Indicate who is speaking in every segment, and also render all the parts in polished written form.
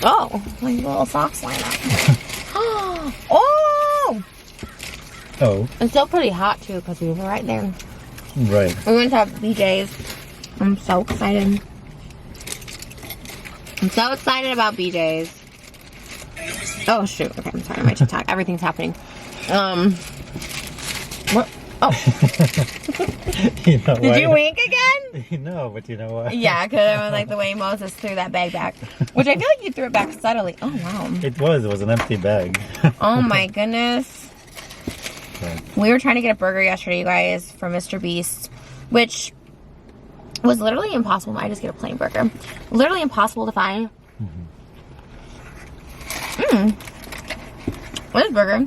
Speaker 1: Oh, like little socks line up. Oh!
Speaker 2: Oh.
Speaker 1: It's still pretty hot too because we were right there.
Speaker 2: Right.
Speaker 1: We went to have BJ's. I'm so excited. I'm so excited about BJ's. Oh shoot! Okay, I'm sorry. My TikTok. Everything's happening. What? Oh.
Speaker 2: You know
Speaker 1: Did you wink again?
Speaker 2: No, but you know what?
Speaker 1: Yeah, because I was like the way Moses threw that bag back, which I feel like you threw it back subtly. Oh wow.
Speaker 2: It was an empty bag.
Speaker 1: Oh my goodness.
Speaker 2: Right.
Speaker 1: We were trying to get a burger yesterday, you guys, from Mr. Beast, which was literally impossible. I just get a plain burger. Literally impossible to find. This burger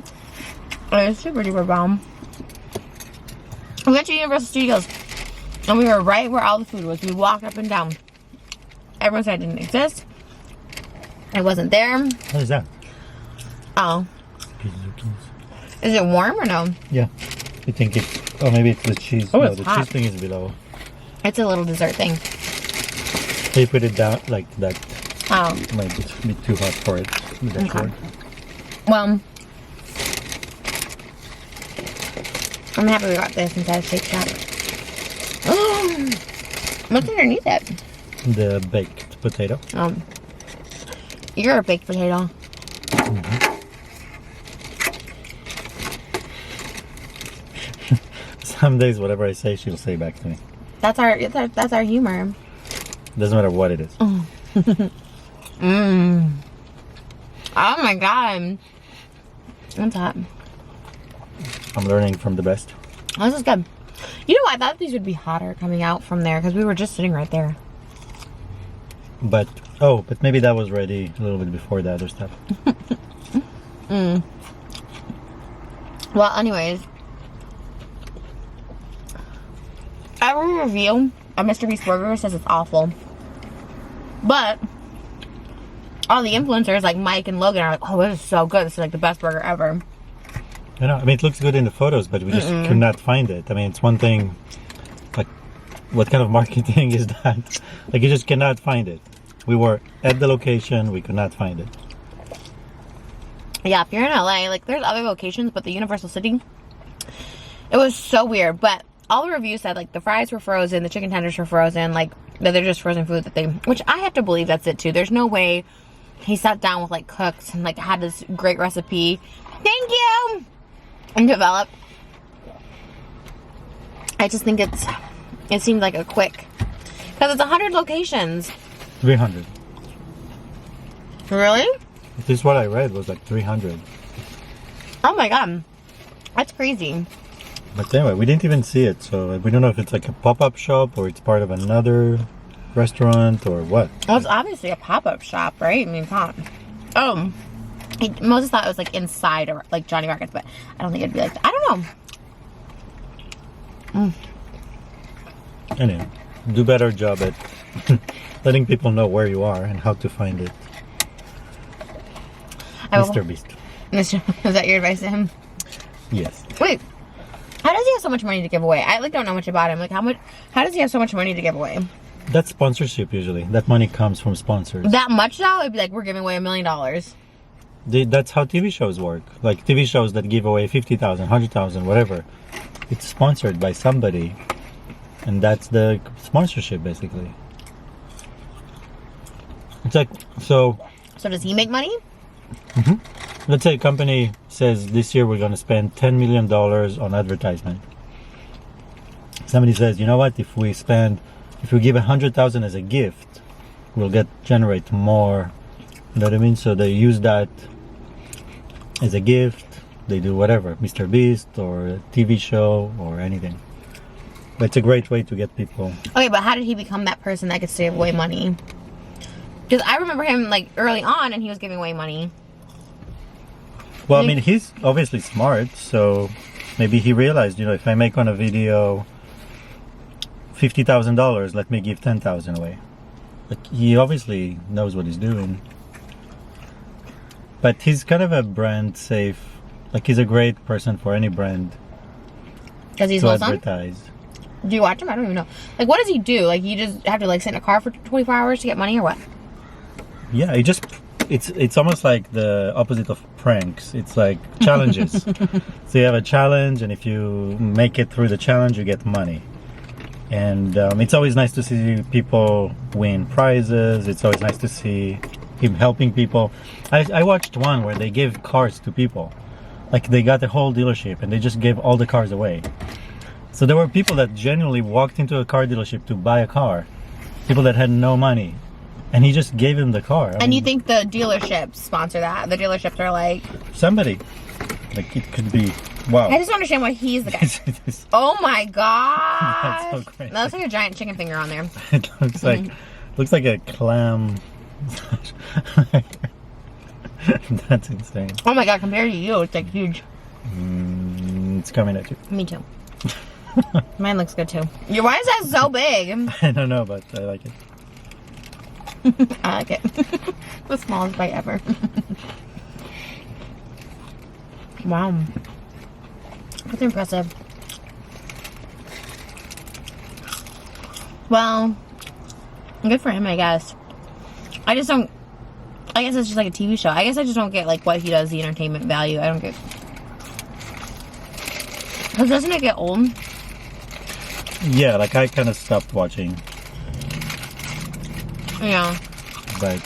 Speaker 1: is super duper bomb. We went to Universal Studios and we were right where all the food was. We walked up and down. Everyone said it didn't exist. It wasn't there.
Speaker 2: What is that?
Speaker 1: Oh. Is it warm or no?
Speaker 2: Yeah. You think it's... Oh, maybe it's the cheese.
Speaker 1: Oh,
Speaker 2: no,
Speaker 1: it's
Speaker 2: the
Speaker 1: hot.
Speaker 2: cheese thing is below.
Speaker 1: It's a little dessert thing.
Speaker 2: So you put it down like that.
Speaker 1: Oh.
Speaker 2: Might be too hot for it.
Speaker 1: Okay. Well, I'm happy we got this instead of Shake Shack. What's underneath it?
Speaker 2: The baked potato.
Speaker 1: You're a baked potato.
Speaker 2: Some days, whatever I say, she'll say back to me.
Speaker 1: That's our humor.
Speaker 2: Doesn't matter what it is.
Speaker 1: Oh my god. That's hot.
Speaker 2: I'm learning from the best.
Speaker 1: This is good. You know what? I thought these would be hotter coming out from there because we were just sitting right there.
Speaker 2: But maybe that was ready a little bit before the other stuff.
Speaker 1: Well, anyways. Every review of Mr. Beast Burger says it's awful. But all the influencers like Mike and Logan are like, oh, this is so good. This is like the best burger ever.
Speaker 2: You know, I mean, it looks good in the photos, but we just could not find it. I mean, it's one thing, like, what kind of marketing is that? Like, you just cannot find it. We were at the location, we could not find it.
Speaker 1: Yeah, if you're in LA, like, there's other locations, but the Universal City, it was so weird. But all the reviews said, like, the fries were frozen, the chicken tenders were frozen, like, that they're just frozen food that they, which I have to believe that's it, too. There's no way he sat down with, like, cooks and, like, had this great recipe. Thank you! And develop. I just think it seemed like a quick, because it's 100 locations.
Speaker 2: 300.
Speaker 1: Really?
Speaker 2: This is what I read, was like 300.
Speaker 1: Oh my god. That's crazy.
Speaker 2: But anyway, we didn't even see it, so we don't know if it's like a pop-up shop or it's part of another restaurant or what.
Speaker 1: Well, it's obviously a pop-up shop, right? I mean, it's not. Moses thought it was like inside or like Johnny Rockets, but I don't think it'd be like that. I don't know.
Speaker 2: Anyway, do better job at letting people know where you are and how to find it. Mr. Beast.
Speaker 1: Is that your advice to him?
Speaker 2: Yes.
Speaker 1: Wait, how does he have so much money to give away? I like don't know much about him. Like how does he have so much money to give away?
Speaker 2: That's sponsorship usually. That money comes from sponsors.
Speaker 1: That much though? It'd be like we're giving away $1 million.
Speaker 2: That's how TV shows work. Like TV shows that give away 50,000, 100,000, whatever. It's sponsored by somebody. And that's the sponsorship basically. It's like, so
Speaker 1: does he make money?
Speaker 2: Let's say a company says this year we're going to spend $10 million on advertisement. Somebody says, you know what, if we give 100,000 as a gift, we'll generate more. You know what I mean? So they use that as a gift. They do whatever, Mr. Beast or a TV show or anything. But it's a great way to get people.
Speaker 1: Okay, but how did he become that person that could save away money? Because I remember him like early on and he was giving away money.
Speaker 2: Well, I mean, he's obviously smart, so maybe he realized, you know, if I make on a video $50,000, let me give 10,000 away. Like, he obviously knows what he's doing. But he's kind of a brand safe. Like, he's a great person for any brand
Speaker 1: Because he's
Speaker 2: to
Speaker 1: wholesome?
Speaker 2: advertise.
Speaker 1: Do you watch him? I don't even know. Like, what does he do? Like, you just have to, like, sit in a car for 24 hours to get money or what?
Speaker 2: Yeah, he just... It's almost like the opposite of pranks. It's like challenges. So you have a challenge, and if you make it through the challenge, you get money. And it's always nice to see people win prizes. It's always nice to see him helping people. I watched one where they gave cars to people. Like, they got the whole dealership and they just gave all the cars away. So there were people that genuinely walked into a car dealership to buy a car. People that had no money. And he just gave them the car.
Speaker 1: And you think the dealerships sponsor that? The dealerships are like...
Speaker 2: Somebody. Like, it could be... Wow.
Speaker 1: I just don't understand why he's the guy. Oh my god!
Speaker 2: That's so crazy.
Speaker 1: That looks like a giant chicken finger on there.
Speaker 2: It looks like a clam. That's insane.
Speaker 1: Oh my god, compared to you, it's like huge.
Speaker 2: It's coming at you.
Speaker 1: Me too. Mine looks good too. Why is that so big?
Speaker 2: I don't know, but I like it.
Speaker 1: I like it. The smallest bite ever. Wow. That's impressive. Well, good for him, I guess. I guess it's just like a TV show. I guess I just don't get like what he does, the entertainment value. I don't get... Because doesn't it get old?
Speaker 2: Yeah, like I kind of stopped watching.
Speaker 1: Yeah.
Speaker 2: But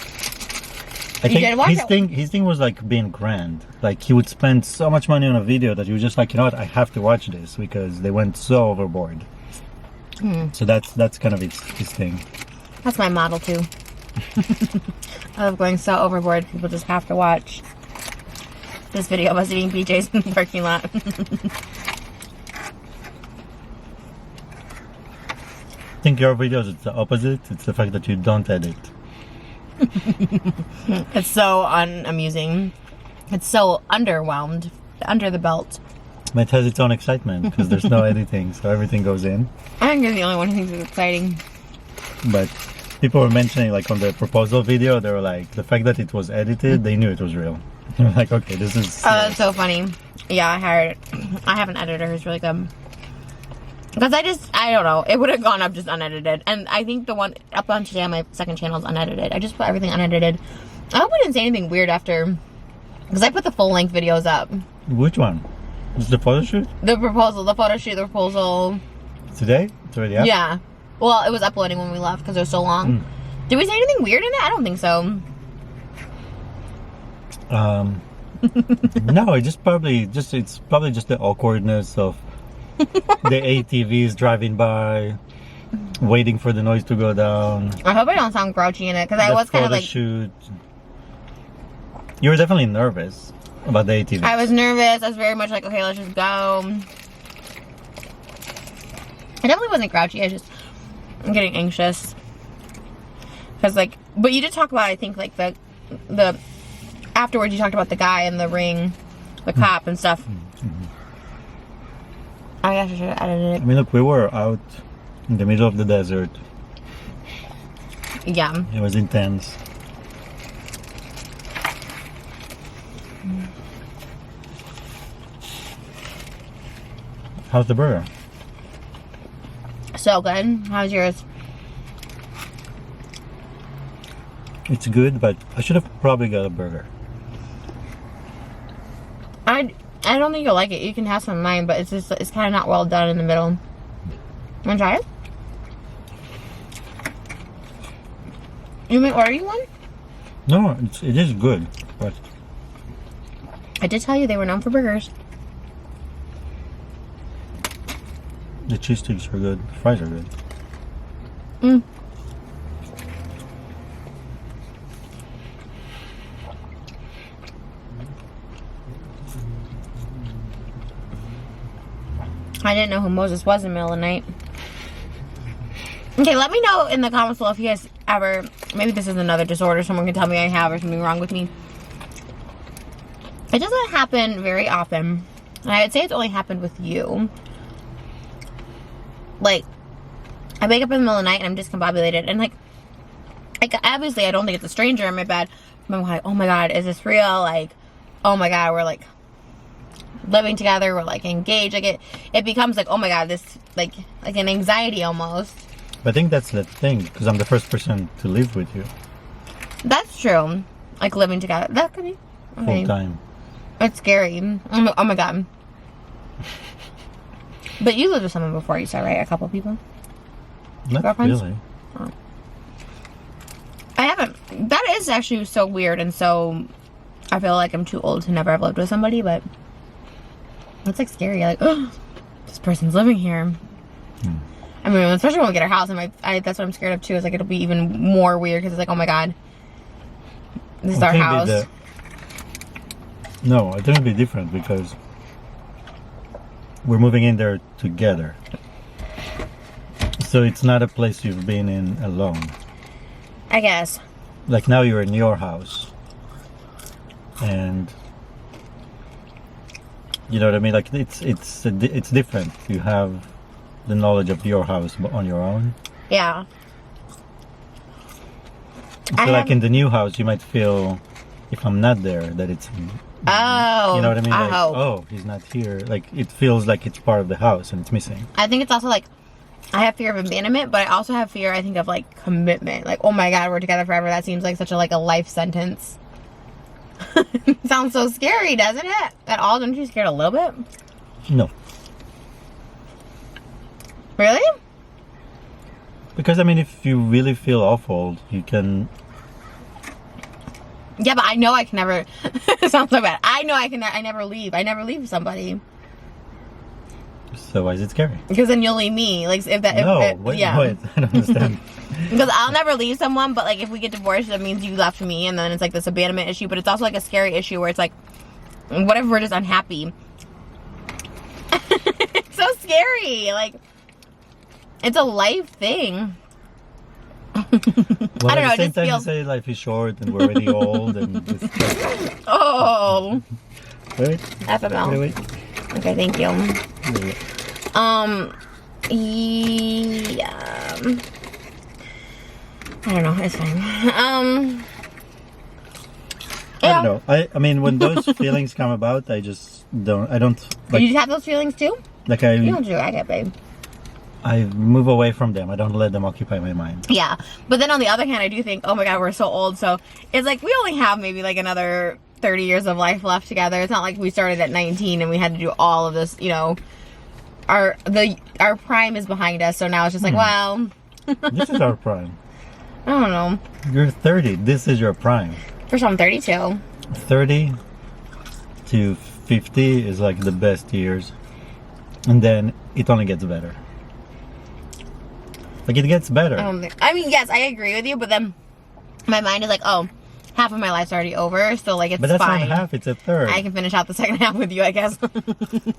Speaker 2: I
Speaker 1: You did watch
Speaker 2: think
Speaker 1: it?
Speaker 2: his thing was like being grand. Like, he would spend so much money on a video that he was just like, you know what, I have to watch this because they went so overboard. So that's kind of his thing.
Speaker 1: That's my model too. I love going so overboard. People just have to watch this video of us eating PJs in the parking lot.
Speaker 2: I think your videos, it's the opposite. It's the fact that you don't edit.
Speaker 1: It's so unamusing. It's so underwhelmed. Under the belt.
Speaker 2: But it has its own excitement because there's no editing, so everything goes in.
Speaker 1: I think you're the only one who thinks it's exciting.
Speaker 2: But people were mentioning, like, on the proposal video, they were like, the fact that it was edited, they knew it was real. They were like, okay, this is...
Speaker 1: Oh, that's so funny. Yeah, I have an editor who's really good. Because I don't know. It would have gone up just unedited. And I think the one up on today on my second channel is unedited. I just put everything unedited. I hope I didn't say anything weird after. Because I put the full-length videos up.
Speaker 2: Which one? Is the photo shoot?
Speaker 1: The proposal, the photo shoot, the proposal.
Speaker 2: Today? It's already up?
Speaker 1: Yeah. Well, it was uploading when we left because it was so long. Did we say anything weird in it? I don't think so.
Speaker 2: No, it's probably just the awkwardness of the ATVs driving by, waiting for the noise to go down.
Speaker 1: I hope I don't sound grouchy in it because I was kind of like...
Speaker 2: shoot. You were definitely nervous about the ATVs.
Speaker 1: I was nervous. I was very much like, okay, let's just go. I definitely wasn't grouchy. I'm getting anxious. Because, like, but you did talk about, I think, like, the afterwards you talked about the guy in the ring, the cop and stuff. I guess I should have edited
Speaker 2: I mean, look, we were out in the middle of the desert.
Speaker 1: it. Yeah.
Speaker 2: It was intense. How's the burger?
Speaker 1: So good. How's yours?
Speaker 2: It's good, but I should have probably got a burger.
Speaker 1: I don't think you'll like it. You can have some of mine, but it's kind of not well done in the middle. Want to try it? You may order you one?
Speaker 2: No, it is good, but
Speaker 1: I did tell you they were known for burgers.
Speaker 2: the cheese sticks are good. The fries are good.
Speaker 1: I didn't know who Moses was in the middle of the night. Okay, let me know in the comments below if you guys ever... Maybe this is another disorder someone can tell me I have or something wrong with me. It doesn't happen very often. And I would say it's only happened with you. Like, I wake up in the middle of the night and I'm discombobulated. And, like, like, obviously I don't think it's a stranger in my bed. I'm like, oh my god, is this real? Like, oh my god, we're like living together, we're like engaged. Like it becomes like, oh my god, this like an anxiety almost.
Speaker 2: But I think that's the thing, because I'm the first person to live with you
Speaker 1: That's true. Like living together, that could be
Speaker 2: full time.
Speaker 1: It's scary. Oh my god. But you lived with someone before, you said, right? A couple people.
Speaker 2: Not
Speaker 1: Girlfriends?
Speaker 2: really.
Speaker 1: Oh. I haven't. That is actually so weird, and so I feel like I'm too old to never have lived with somebody, but it's like scary. Like, oh, this person's living here. I mean, especially when we get our house, and that's what I'm scared of too. Is like it'll be even more weird because it's like, oh my god, this is our house.
Speaker 2: No, I think it'll be different because we're moving in there together. So it's not a place you've been in alone.
Speaker 1: I guess.
Speaker 2: Like now you're in your house. And you know what I mean? Like it's different. You have the knowledge of your house on your own.
Speaker 1: Yeah.
Speaker 2: So like in the new house, you might feel, if I'm not there, that it's...
Speaker 1: Oh.
Speaker 2: You know what I mean? Like,
Speaker 1: Oh.
Speaker 2: oh, he's not here. Like it feels like it's part of the house and it's missing.
Speaker 1: I think it's also like, I have fear of abandonment, but I also have fear, I think, of like commitment. Like, oh my god, we're together forever. That seems like such a life sentence. Sounds so scary, doesn't it? At all? Don't you scared a little bit?
Speaker 2: No.
Speaker 1: Really?
Speaker 2: Because I mean, if you really feel awful, you can...
Speaker 1: Yeah, but I know I can never... It sounds so bad. I know I never leave. I never leave somebody.
Speaker 2: So why is it scary?
Speaker 1: Because then you'll leave me. Like, if that...
Speaker 2: No,
Speaker 1: wait,
Speaker 2: I don't understand.
Speaker 1: Because I'll never leave someone, but like if we get divorced, that means you left me, and then it's like this abandonment issue. But it's also like a scary issue where it's like, what if we're just unhappy? It's so scary. Like, it's a life thing.
Speaker 2: Well,
Speaker 1: I don't know.
Speaker 2: At the
Speaker 1: It
Speaker 2: same
Speaker 1: just
Speaker 2: time,
Speaker 1: feels.
Speaker 2: you say life is short and we're already old and it's like,
Speaker 1: Oh,
Speaker 2: right?
Speaker 1: FML.
Speaker 2: Wait.
Speaker 1: Okay, thank you. Yeah. I don't know. It's fine.
Speaker 2: I don't know. I mean, when those feelings come about, I don't like.
Speaker 1: You have those feelings too?
Speaker 2: Like
Speaker 1: You don't do. I get, babe.
Speaker 2: I move away from them. I don't let them occupy my mind.
Speaker 1: Yeah, but then on the other hand, I do think, oh my god, we're so old. So it's like we only have maybe like another 30 years of life left together. It's not like we started at 19 and we had to do all of this. You know, our prime is behind us. So now it's just like, well,
Speaker 2: This is our prime.
Speaker 1: I don't know.
Speaker 2: You're 30. This is your prime.
Speaker 1: First of all, I'm 32.
Speaker 2: 30 to 50 is like the best years. And then it only gets better. Like it gets better.
Speaker 1: I mean, yes, I agree with you, but then my mind is like, oh, half of my life's already over, so like it's
Speaker 2: But that's
Speaker 1: fine.
Speaker 2: not half, it's a third.
Speaker 1: I can finish out the second half with you, I guess.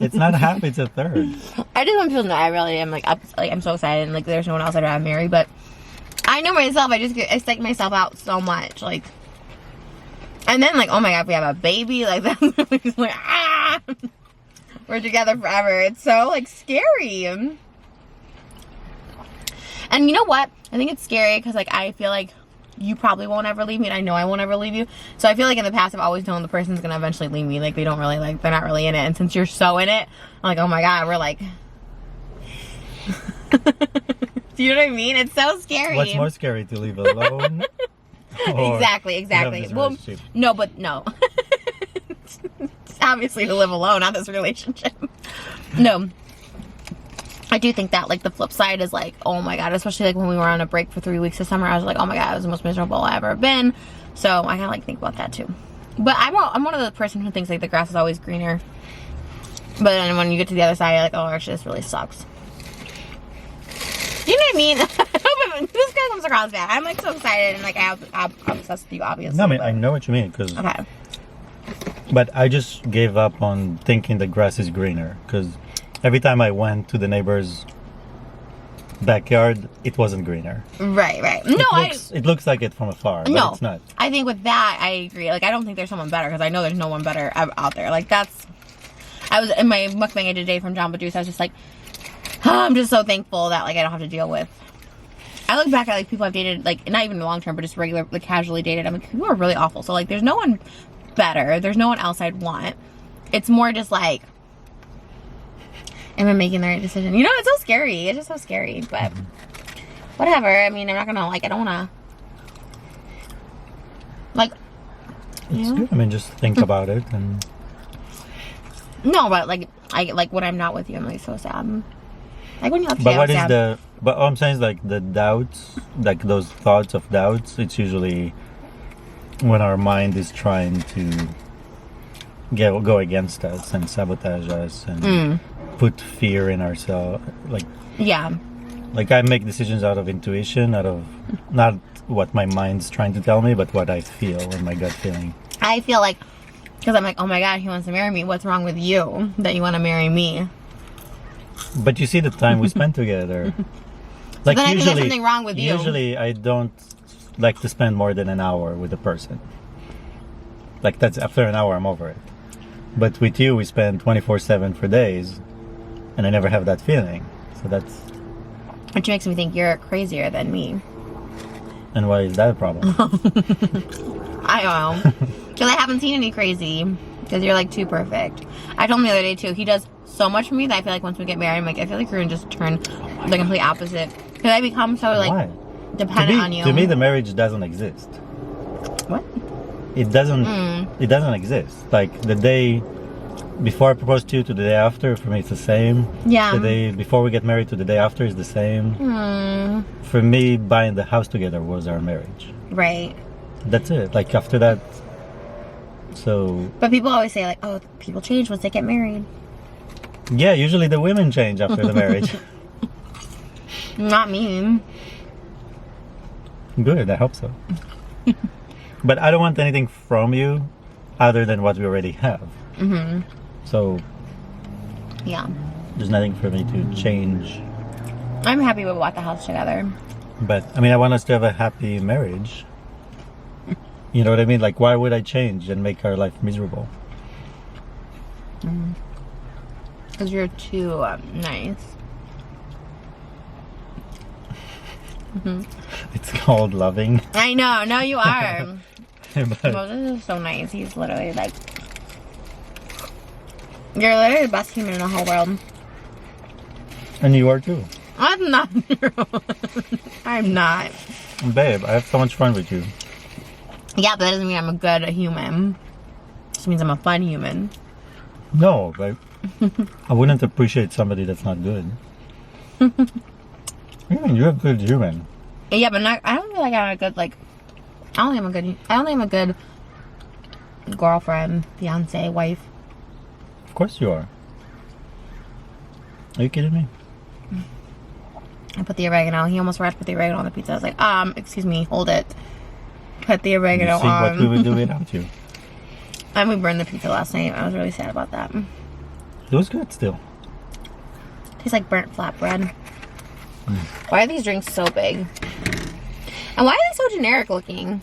Speaker 2: It's not half, it's a third.
Speaker 1: I just want people to know I really am like I'm so excited, and like there's no one else I'd rather marry, but I know myself, I psych myself out so much, like, and then like, oh my god, if we have a baby, like that's really just like, we're together forever. It's so like scary. And you know what? I think it's scary because like I feel like you probably won't ever leave me, and I know I won't ever leave you. So I feel like in the past I've always known the person's gonna eventually leave me. Like they don't really like, they're not really in it. And since you're so in it, I'm like, oh my god, we're like. Do you know what I mean? It's so scary.
Speaker 2: What's more scary, to leave alone? or
Speaker 1: Exactly.
Speaker 2: to have this
Speaker 1: Well,
Speaker 2: relationship?
Speaker 1: no, but no. It's obviously to live alone, not this relationship. No. I do think that like the flip side is like, oh my god, especially like when we were on a break for 3 weeks this summer, I was like, oh my god, it was the most miserable I've ever been. So I kind of like think about that too. But I'm one of the person who thinks like the grass is always greener. But then when you get to the other side, you're like, oh, actually, this really sucks. You know what I mean? This guy comes across bad. I'm like so excited and like I'm obsessed with you, obviously.
Speaker 2: No, I mean, I know what you mean.
Speaker 1: Okay.
Speaker 2: But I just gave up on thinking the grass is greener. Because every time I went to the neighbor's backyard, it wasn't greener.
Speaker 1: Right. No,
Speaker 2: It looks like it from afar, but
Speaker 1: no,
Speaker 2: it's not.
Speaker 1: I think with that, I agree. Like, I don't think there's someone better because I know there's no one better out there. Like, I was in my mukbang I did today from Jamba Juice. I was just like, oh, I'm just so thankful that like I don't have to deal with I look back at like people I've dated, like not even long term, but just regular, like casually dated. I'm like, people are really awful. So like, there's no one better. There's no one else I'd want. It's more just like, am I making the right decision? You know, it's so scary. It's just so scary. But whatever. I mean, I'm not gonna like. I don't wanna like.
Speaker 2: It's good. I mean, just think about it and.
Speaker 1: No, but like, I like when I'm not with you, I'm like so sad. Like when you left me,
Speaker 2: But
Speaker 1: I
Speaker 2: what
Speaker 1: was
Speaker 2: is
Speaker 1: sad.
Speaker 2: the? But all I'm saying is like the doubts, like those thoughts of doubts. It's usually when our mind is trying to go against us and sabotage us and put fear in ourselves.
Speaker 1: Yeah.
Speaker 2: Like I make decisions out of intuition, out of not what my mind's trying to tell me, but what I feel and my gut feeling.
Speaker 1: I feel like, because I'm like, oh my God, he wants to marry me. What's wrong with you that you want to marry me?
Speaker 2: But you see the time we spend together. Like
Speaker 1: then I think there's something wrong with you.
Speaker 2: Usually I don't like to spend more than an hour with a person. Like that's after an hour I'm over it. But with you we spend 24/7 for days and I never have that feeling. So that's.
Speaker 1: Which makes me think you're crazier than me.
Speaker 2: And why is that a problem?
Speaker 1: I don't know. Because I haven't seen any crazy. Because you're like too perfect. I told him the other day too, he does so much for me that I feel like once we get married, I'm like, I feel like we're going to just turn the complete opposite. Because I become so like
Speaker 2: Why?
Speaker 1: dependent on you.
Speaker 2: To me the marriage doesn't exist.
Speaker 1: What?
Speaker 2: It doesn't. It doesn't exist. Like the day before I propose to you to the day after, for me it's the same.
Speaker 1: Yeah.
Speaker 2: The day before we get married to the day after is the same. For me, buying the house together was our marriage.
Speaker 1: Right.
Speaker 2: That's it. Like after that. So
Speaker 1: But people always say like, oh, people change once they get married.
Speaker 2: yeah, usually the women change after the marriage.
Speaker 1: Not me.
Speaker 2: Good, I hope so. But I don't want anything from you other than what we already have. So
Speaker 1: Yeah.
Speaker 2: there's nothing for me to change.
Speaker 1: I'm happy we bought the house together.
Speaker 2: But I mean, I want us to have a happy marriage. You know what I mean? Like, why would I change and make our life miserable?
Speaker 1: Because you're too nice.
Speaker 2: It's called loving.
Speaker 1: I know. No, you are.
Speaker 2: But
Speaker 1: Moses is so nice. He's literally like... You're literally the best human in the whole world.
Speaker 2: and you are too.
Speaker 1: I'm not. I'm not.
Speaker 2: Babe, I have so much fun with you.
Speaker 1: Yeah, but that doesn't mean I'm a good human. It just means I'm a fun human.
Speaker 2: No, but I wouldn't appreciate somebody that's not good. You're a good human.
Speaker 1: Yeah, but not. I don't feel like I'm a good like. I don't think I'm a good girlfriend, fiance, wife.
Speaker 2: Of course you are. Are you kidding me?
Speaker 1: I put the oregano. He almost forgot to put the oregano on the pizza. I was like, excuse me, hold it. Put the
Speaker 2: You
Speaker 1: oregano
Speaker 2: see
Speaker 1: on.
Speaker 2: what we would do without you.
Speaker 1: And we burned the pizza last night. I was really sad about that.
Speaker 2: It was good still.
Speaker 1: Tastes like burnt flatbread. Why are these drinks so big? And why are they so generic looking?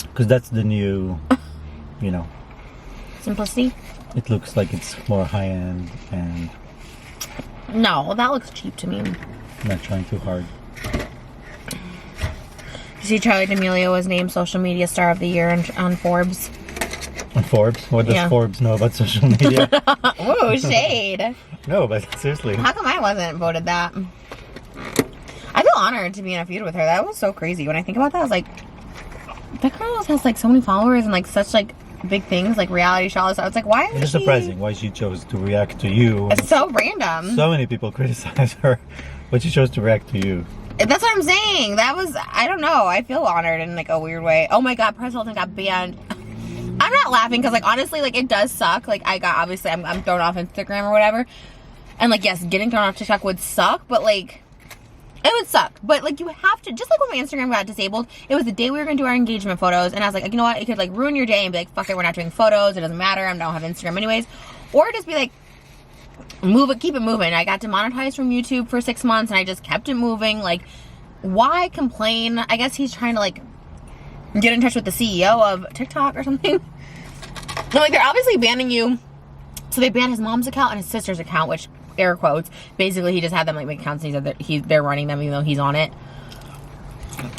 Speaker 2: Because that's the new,
Speaker 1: Simplicity?
Speaker 2: it looks like it's more high end and
Speaker 1: No, that looks cheap to me.
Speaker 2: not trying too hard.
Speaker 1: You see, Charlie D'Amelio was named Social Media Star of the Year on Forbes.
Speaker 2: On Forbes? What does
Speaker 1: Yeah.
Speaker 2: Forbes know about social media?
Speaker 1: Whoa, shade.
Speaker 2: No, but seriously.
Speaker 1: How come I wasn't voted that? I feel honored to be in a feud with her. That was so crazy. When I think about that, I was like, that girl has like so many followers and like such like big things, like reality shows. I was like, why is
Speaker 2: It's
Speaker 1: she...
Speaker 2: surprising why she chose to react to you.
Speaker 1: It's so random.
Speaker 2: So many people criticize her, but she chose to react to you.
Speaker 1: That's what I'm saying. That was, I don't know. I feel honored in like a weird way. Oh my God, Paris Hilton got banned. I'm not laughing because like honestly, like it does suck. Like obviously I'm thrown off Instagram or whatever. And like, yes, getting thrown off TikTok would suck, but like, it would suck. But like, you have to, just like when my Instagram got disabled, it was the day we were going to do our engagement photos. And I was like, you know what? It could like ruin your day and be like, fuck it, we're not doing photos. It doesn't matter. I don't have Instagram anyways. Or just be like, move it, keep it moving. I got demonetized from YouTube for 6 months and I just kept it moving. Like, why complain? I guess he's trying to like get in touch with the CEO of TikTok or something. No, like they're obviously banning you. So they banned his mom's account and his sister's account, which air quotes. Basically, he just had them like make accounts and he said that they're running them even though he's on it.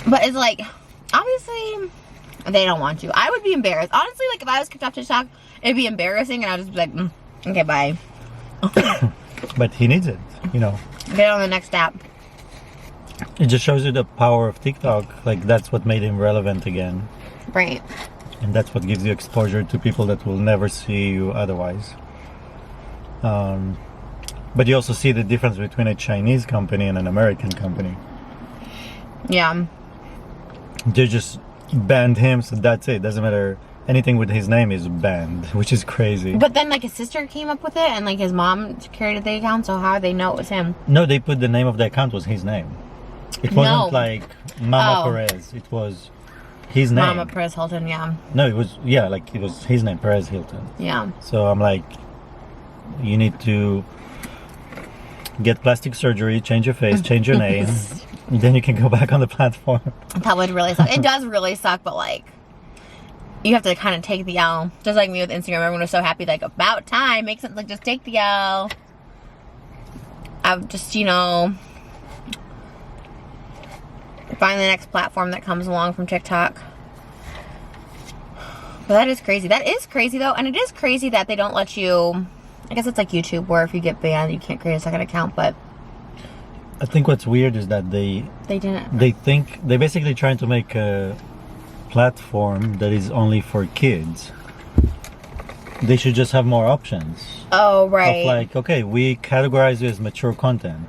Speaker 1: But it's like, obviously, they don't want you. I would be embarrassed. Honestly, like if I was kicked off TikTok, it'd be embarrassing and I'd just be like, okay, bye.
Speaker 2: But he needs it, you know.
Speaker 1: Get on the next app.
Speaker 2: It just shows you the power of TikTok. Like that's what made him relevant again.
Speaker 1: Right.
Speaker 2: And that's what gives you exposure to people that will never see you otherwise. But you also see the difference between a Chinese company and an American company.
Speaker 1: Yeah.
Speaker 2: They just banned him, so that's it. Doesn't matter. Anything with his name is banned, which is crazy.
Speaker 1: But then, like, his sister came up with it, and, like, his mom created the account, so how do they know it was him?
Speaker 2: No, they put the name of the account was his name. It wasn't
Speaker 1: No.
Speaker 2: like Mama
Speaker 1: Oh.
Speaker 2: Perez. It was his name.
Speaker 1: Mama Perez Hilton, yeah.
Speaker 2: No, it was, yeah, like it was his name, Perez Hilton.
Speaker 1: Yeah.
Speaker 2: So I'm like, you need to get plastic surgery, change your face, change your name, and then you can go back on the platform.
Speaker 1: That would really suck. It does really suck, but, like, you have to kind of take the L. Just like me with Instagram, everyone was so happy, like, about time. Makes sense, like, just take the L. I've just, you know, find the next platform that comes along from TikTok. But that is crazy. That is crazy, though. And it is crazy that they don't let you... I guess it's like YouTube, where if you get banned, you can't create a second account, but...
Speaker 2: I think what's weird is that
Speaker 1: They didn't.
Speaker 2: they think they're basically trying to make a platform that is only for kids. They should just have more options.
Speaker 1: Oh, right.
Speaker 2: Of like, okay, we categorize you as mature content.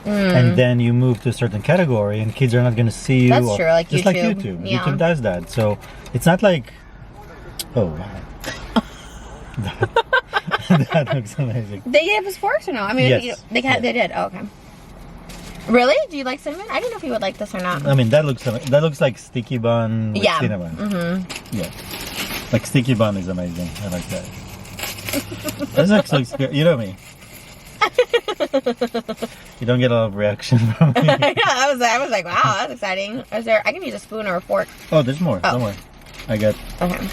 Speaker 2: And then you move to a certain category and kids are not going to see you.
Speaker 1: That's true, like
Speaker 2: just like
Speaker 1: YouTube.
Speaker 2: YouTube.
Speaker 1: Yeah.
Speaker 2: YouTube does that. So it's not like, oh, wow. that looks amazing.
Speaker 1: They gave us forks or no? I mean,
Speaker 2: Yes.
Speaker 1: they did. Oh, okay. Really? Do you like cinnamon? I didn't know if you would like this or not.
Speaker 2: I mean, that looks like sticky bun with
Speaker 1: Yeah.
Speaker 2: cinnamon.
Speaker 1: Mm-hmm.
Speaker 2: Yeah. Like sticky bun is amazing. I like that. This actually looks good. You know me. You don't get a lot of reaction from me.
Speaker 1: Yeah, I was like, wow, that's exciting. Is there? I can use a spoon or a fork.
Speaker 2: Oh, there's more.
Speaker 1: Oh.
Speaker 2: Don't worry. I got
Speaker 1: Okay.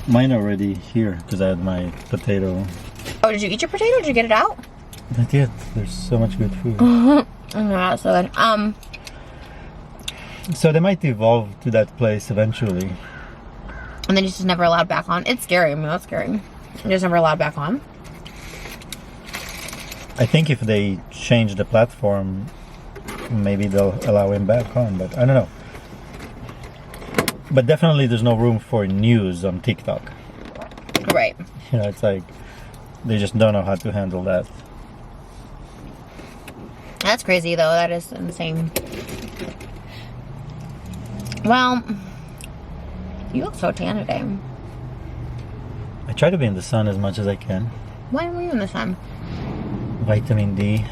Speaker 2: mine already here because I had my potato.
Speaker 1: Oh, did you eat your potato? Did you get it out?
Speaker 2: Not yet. There's so much good food.
Speaker 1: Oh my god, that's so good.
Speaker 2: So they might evolve to that place eventually.
Speaker 1: And then you're just never allowed back on. It's scary. I mean, that's scary. You're just never allowed back on.
Speaker 2: I think if they change the platform, maybe they'll allow him back on, but I don't know. But definitely there's no room for news on TikTok.
Speaker 1: Right.
Speaker 2: You know, it's like they just don't know how to handle that.
Speaker 1: That's crazy, though. That is insane. Well, you look so tan today.
Speaker 2: I try to be in the sun as much as I can.
Speaker 1: Why were you in the sun?
Speaker 2: Vitamin D.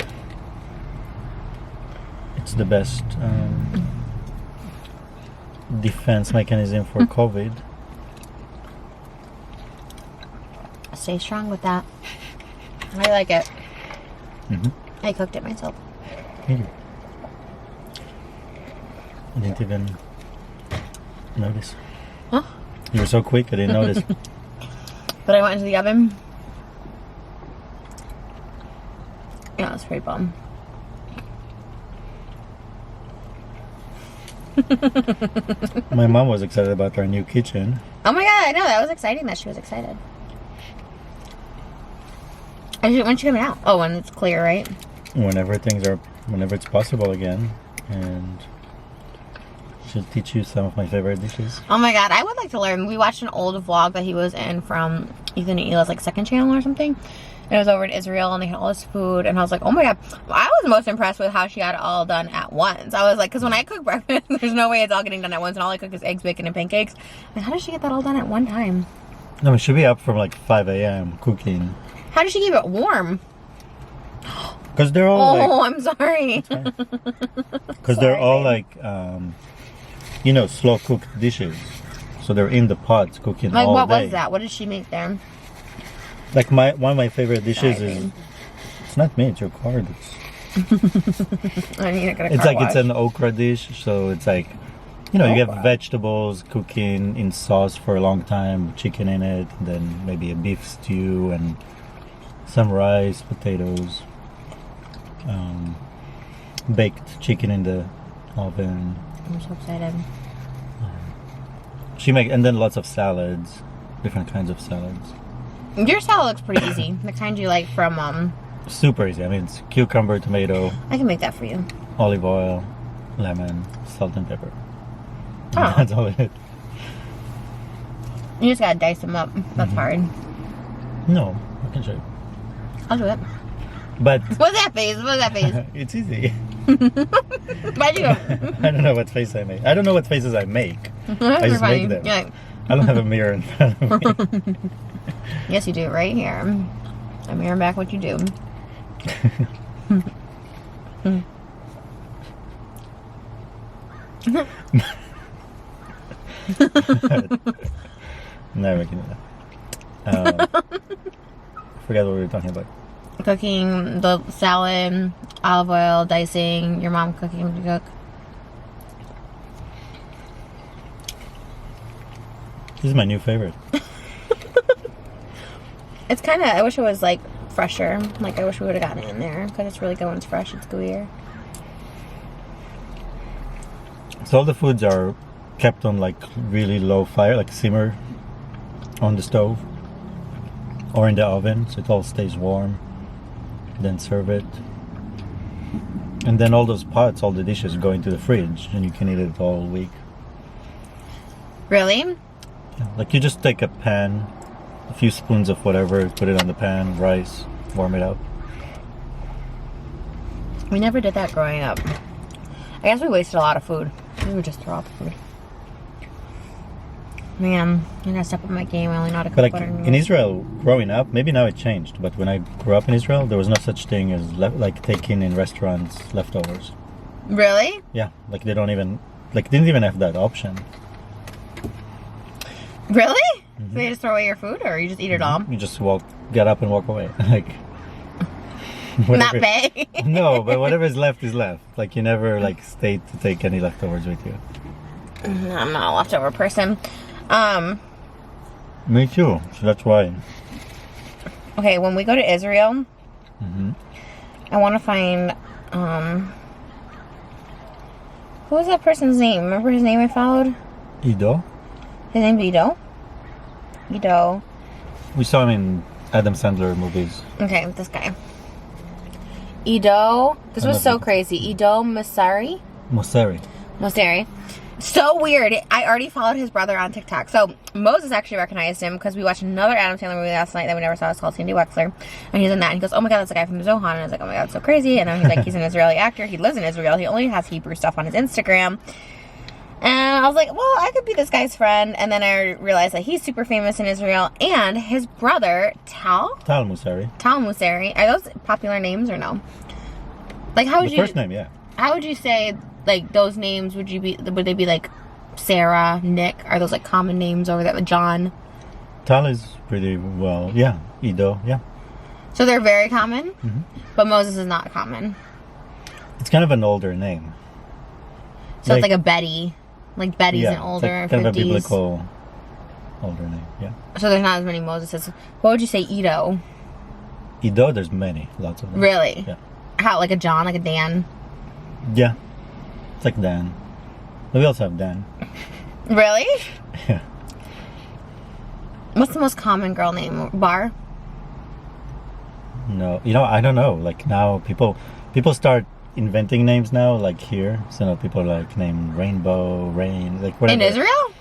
Speaker 2: It's the best defense mechanism for COVID.
Speaker 1: Stay strong with that. I like it.
Speaker 2: Mm-hmm.
Speaker 1: I cooked it myself.
Speaker 2: I didn't even notice.
Speaker 1: Huh?
Speaker 2: You were so quick, I didn't notice.
Speaker 1: But I went into the oven. Yeah, it's pretty bomb.
Speaker 2: My mom was excited about our new kitchen.
Speaker 1: Oh my god, I know. That was exciting that she was excited. When's she coming out? Oh, when it's clear, right?
Speaker 2: Whenever it's possible again. And she'll teach you some of my favorite dishes.
Speaker 1: Oh my god, I would like to learn. We watched an old vlog that he was in from Ethan and Ela's like second channel or something. And it was over in Israel and they had all this food. And I was like, oh my god. I was most impressed with how she got it all done at once. I was like, because when I cook breakfast, there's no way it's all getting done at once. And all I cook is eggs, bacon, and pancakes. Like, how does she get that all done at one time?
Speaker 2: No, we should be up from like 5 a.m. cooking.
Speaker 1: How does she keep it warm?
Speaker 2: Because they're all
Speaker 1: Oh,
Speaker 2: like...
Speaker 1: I'm sorry.
Speaker 2: Because they're all like, you know, slow cooked dishes. So they're in the pots cooking
Speaker 1: Like,
Speaker 2: all
Speaker 1: what
Speaker 2: day.
Speaker 1: was that? What did she make there?
Speaker 2: Like one of my favorite dishes
Speaker 1: Sorry,
Speaker 2: is...
Speaker 1: babe.
Speaker 2: It's not me, it's your card.
Speaker 1: I need to get a
Speaker 2: It's
Speaker 1: car
Speaker 2: like it's
Speaker 1: wash.
Speaker 2: an okra dish, so it's like, you know, you
Speaker 1: Okra.
Speaker 2: have vegetables cooking in sauce for a long time, chicken in it, and then maybe a beef stew and some rice, potatoes. baked chicken in the oven.
Speaker 1: I'm so excited.
Speaker 2: She make and then lots of salads, different kinds of salads.
Speaker 1: Your salad looks pretty easy. The kind you like from,
Speaker 2: Super easy. I mean, it's cucumber, tomato,
Speaker 1: I can make that for you.
Speaker 2: olive oil, lemon, salt and pepper.
Speaker 1: Oh.
Speaker 2: That's all it is.
Speaker 1: You just gotta dice them up. That's hard.
Speaker 2: No, I can show you.
Speaker 1: I'll do it.
Speaker 2: But
Speaker 1: What's that face? What's that face?
Speaker 2: it's easy.
Speaker 1: Why'd you go?
Speaker 2: I don't know what face I make. I don't know what faces I make. I
Speaker 1: You're
Speaker 2: just
Speaker 1: funny.
Speaker 2: make them.
Speaker 1: Yeah.
Speaker 2: I don't have a mirror in front of me.
Speaker 1: Yes, you do. Right here. I'm mirroring back what you do.
Speaker 2: Never can do that. Forgot what we were talking about.
Speaker 1: Cooking the salad, olive oil, dicing, your mom cooking to cook.
Speaker 2: This is my new favorite.
Speaker 1: It's kind of, I wish it was like fresher. Like, I wish we would have gotten it in there because it's really good when it's fresh. It's gooier.
Speaker 2: So all the foods are kept on like really low fire, like simmer on the stove or in the oven, so it all stays warm. Then serve it, and then all those pots, all the dishes go into the fridge, and you can eat it all week.
Speaker 1: Really?
Speaker 2: Yeah, like you just take a pan, a few spoons of whatever, put it on the pan, rice, warm it up.
Speaker 1: We never did that growing up. I guess we wasted a lot of food. We would just throw out the food. Man, I gotta step up my game. I only know how to cook
Speaker 2: But like
Speaker 1: butter
Speaker 2: in
Speaker 1: noodles.
Speaker 2: Israel, growing up, maybe now it changed. But when I grew up in Israel, there was no such thing as like taking in restaurants leftovers.
Speaker 1: Really?
Speaker 2: Yeah, like they don't even like didn't even have that option.
Speaker 1: Really? So they just throw away your food, or you just eat it all?
Speaker 2: You just get up and walk away. Like
Speaker 1: Not
Speaker 2: whatever-
Speaker 1: pay.
Speaker 2: No, but whatever is left is left. Like you never like stayed to take any leftovers with you.
Speaker 1: No, I'm not a leftover person.
Speaker 2: Me too. So that's why.
Speaker 1: Okay, when we go to Israel,
Speaker 2: Hmm.
Speaker 1: I want to find, what was that person's name? Remember his name I followed?
Speaker 2: Ido.
Speaker 1: His name's Ido? Ido.
Speaker 2: We saw him in Adam Sandler movies.
Speaker 1: Okay, this guy. Ido. This
Speaker 2: I
Speaker 1: was
Speaker 2: love
Speaker 1: so
Speaker 2: it.
Speaker 1: crazy. Ido Masari?
Speaker 2: Mosseri.
Speaker 1: Moseri. So weird. I already followed his brother on TikTok. So Moses actually recognized him because we watched another Adam Sandler movie last night that we never saw. It's called Sandy Wexler. And he's in that. And he goes, oh my God, that's the guy from Zohan. And I was like, oh my God, it's so crazy. And then he's like, he's an Israeli actor. He lives in Israel. He only has Hebrew stuff on his Instagram. And I was like, well, I could be this guy's friend. And then I realized that he's super famous in Israel. And his brother, Tal
Speaker 2: Mosseri.
Speaker 1: Musari. Are those popular names or no? Like, how would
Speaker 2: The
Speaker 1: you...
Speaker 2: first name, yeah.
Speaker 1: How would you say, like, those names, would they be like Sarah, Nick? Are those like common names over there? John?
Speaker 2: Tal is pretty well, yeah. Ido, yeah.
Speaker 1: So they're very common,
Speaker 2: Mm-hmm.
Speaker 1: but Moses is not common.
Speaker 2: It's kind of an older name.
Speaker 1: So it's like a Betty. Like Betty's
Speaker 2: yeah,
Speaker 1: an older,
Speaker 2: it's like kind of a
Speaker 1: 50s.
Speaker 2: biblical older name, yeah.
Speaker 1: So there's not as many Moseses. What would you say, Ido?
Speaker 2: Ido, there's many, lots of them.
Speaker 1: Really?
Speaker 2: Yeah.
Speaker 1: How, like a John, like a Dan?
Speaker 2: Yeah. It's like Dan. But we also have Dan.
Speaker 1: Really?
Speaker 2: Yeah.
Speaker 1: What's the most common girl name? Bar?
Speaker 2: No, I don't know. Like now, people start inventing names now. Like here, so now people like name Rainbow, Rain, like whatever.
Speaker 1: In Israel?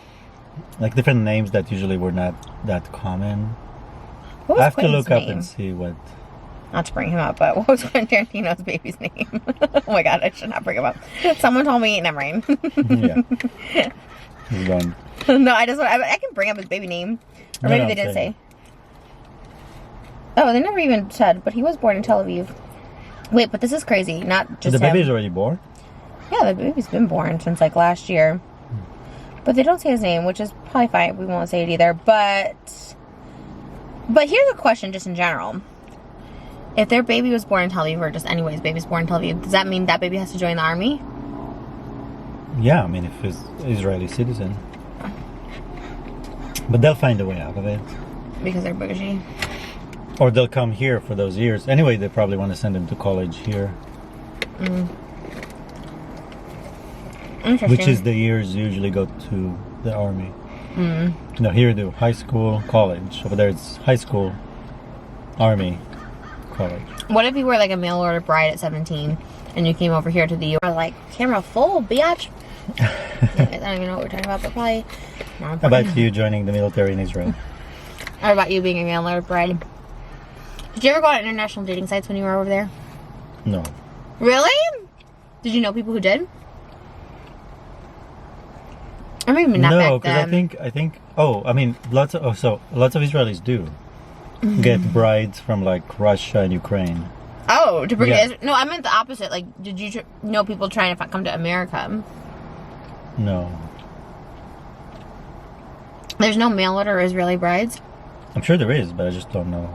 Speaker 2: Like different names that usually were not that common.
Speaker 1: What was
Speaker 2: I have to
Speaker 1: Quentin's
Speaker 2: look up
Speaker 1: name?
Speaker 2: and see what.
Speaker 1: Not to bring him up, but what was Quentin Tarantino's baby's name? Oh my God, I should not bring him up. Someone told me, never mind.
Speaker 2: Yeah. He's gone.
Speaker 1: No, I can bring up his baby name. Or maybe
Speaker 2: No,
Speaker 1: they didn't
Speaker 2: say.
Speaker 1: say. Oh, they never even said, but he was born in Tel Aviv. Wait, but this is crazy. Not just
Speaker 2: The baby
Speaker 1: him.
Speaker 2: is already born.
Speaker 1: Yeah, the baby's been born since like last year. But they don't say his name, which is probably fine. We won't say it either. But here's a question just in general. If their baby was born in Tel Aviv, or just anyways, baby's born in Tel Aviv, does that mean that baby has to join the army?
Speaker 2: Yeah, I mean, if he's Israeli citizen. But they'll find a way out of it.
Speaker 1: Because they're bougie.
Speaker 2: Or they'll come here for those years. Anyway, they probably want to send him to college here.
Speaker 1: Interesting.
Speaker 2: Which is the years usually go to the army. No, here you do high school, college. Over there it's high school, army, college.
Speaker 1: What if you were like a mail order bride at 17 and you came over here to the U.S. like, camera full, bitch? I don't even know what we're talking about, but probably.
Speaker 2: How about you joining the military in Israel?
Speaker 1: Or about you being a mail order bride? Did you ever go on international dating sites when you were over there?
Speaker 2: No.
Speaker 1: Really? Did you know people who did? Or maybe not
Speaker 2: No,
Speaker 1: back
Speaker 2: because
Speaker 1: then.
Speaker 2: I think. Oh, I mean, lots of Israelis do get brides from like Russia and Ukraine.
Speaker 1: Oh, to bring
Speaker 2: Yeah.
Speaker 1: it. No, I meant the opposite. Like, did you know people trying to come to America?
Speaker 2: No,
Speaker 1: There's no mail order Israeli brides.
Speaker 2: I'm sure there is, but I just don't know.